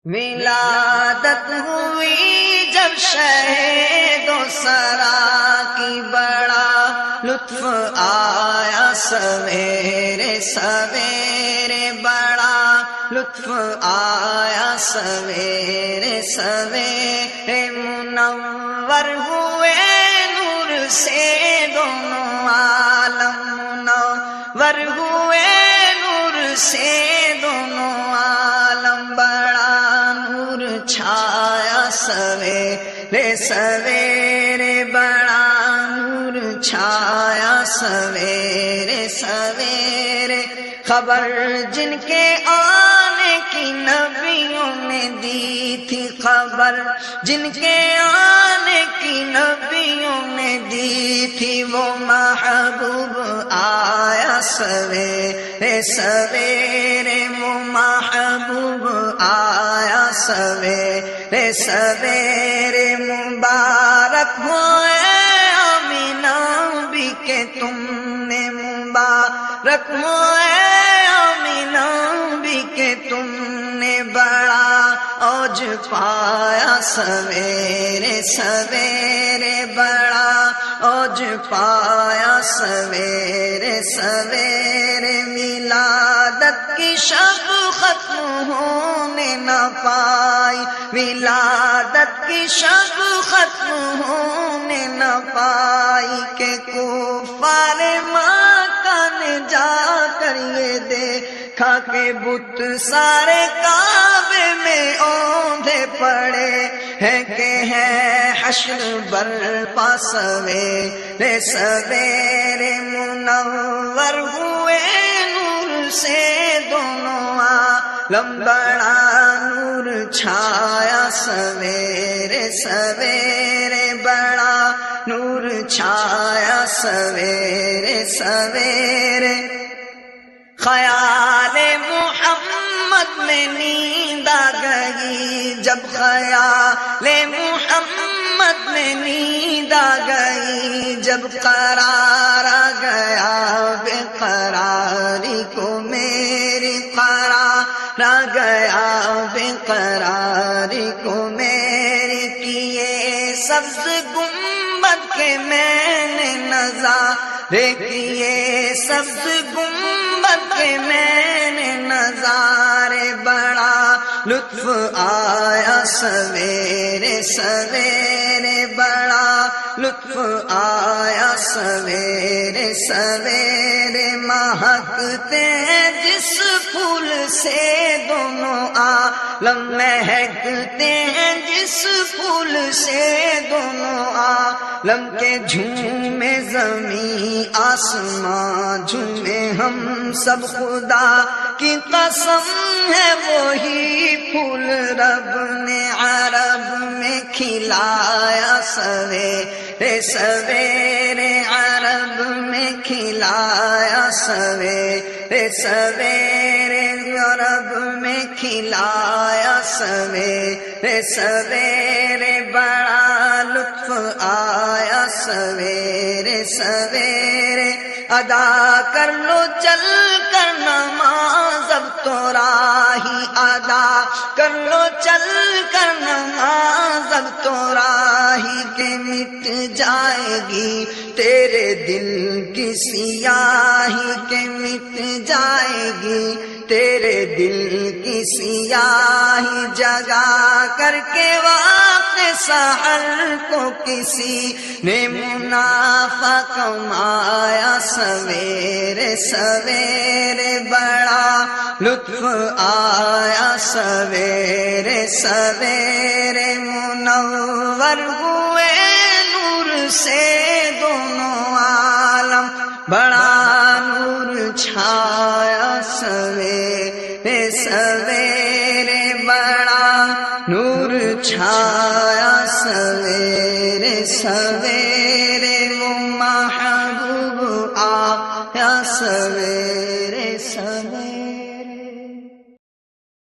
ولادت ہوئی جب شہید و سرا کی بڑا لطف آیا سویرے سویرے بڑا لطف آیا سویرے سویرے منور ہوئے نور سے دونوں عالم منور ہوئے نور سے دونوں عالم بڑا نور چھایا سویرے سویرے بڑا نور چھایا سویرے سویرے خبر جن کے آنے کی نبیوں نے دی تھی خبر جن کے آنے کی نبیوں نے دی تھی وہ محبوب آیا سویرے سویرے وہ محبوب آیا سویرے سویرے مبارک ہوئے آمینہ بھی کہ تم نے مبارک ہوئے آمینہ بھی کہ تم نے بڑا اوج پایا سویرے سویرے بڑا اوج پایا سویرے سویرے ولادت کی شب ختم ہونے نہ پائی ولادت کی شب ختم ہونے نہ پائی کہ کفار مکہ نے جا کر یہ دیکھا کہ بت سارے کعبے میں اوندھے پڑے ہیں کہ ہے حشر برپا سویرے سویرے منور ہوئے نور سے دونوں عالم بڑا نور چھایا سویرے سویرے بڑا نور چھایا سویرے سویرے خیال محمد میں نیند آ گئی جب خیال محمد میں نیند آ گئی جب قرار آ گیا بے قراری کو میری قرار آ گیا بے قراری کو میری کیے سبز گنبد کے میں نے نظارے کیے سبز گنبد کے میں نے نظارے بڑا لطف آیا سویرے سویرے بڑا لطف آیا سویرے سویرے مہکتے ہیں جس پھول سے دونوں عالم مہکتے ہیں جس پھول سے دونوں عالم کے جھومے زمین آسمان جھومے ہم سب خدا کی قسم ہے وہی پھول رب نے عرب میں کھلایا سویرے سویرے عرب میں کھلایا سویرے سویرے عرب میں کھلایا سویرے سویرے بڑا لطف آیا سویرے سویرے ادا کر لو چل کر نماز اب تو راہی ادا کر لو چل کر نماز اب تو راہی کہ مٹ جائے گی تیرے دل کی سیاہی کہ مٹ جائے گی تیرے دل کی سیاہی جگا کر کے وقت سحر کو کسی نے منافع کمایا سویرے سویرے بڑا لطف آیا سویرے سویرے منور ہوئے نور سے دونوں عالم بڑا نور چھایا سویرے سویرے بڑا نور چھایا سویرے سویرے وہ محبوب آیا سویرے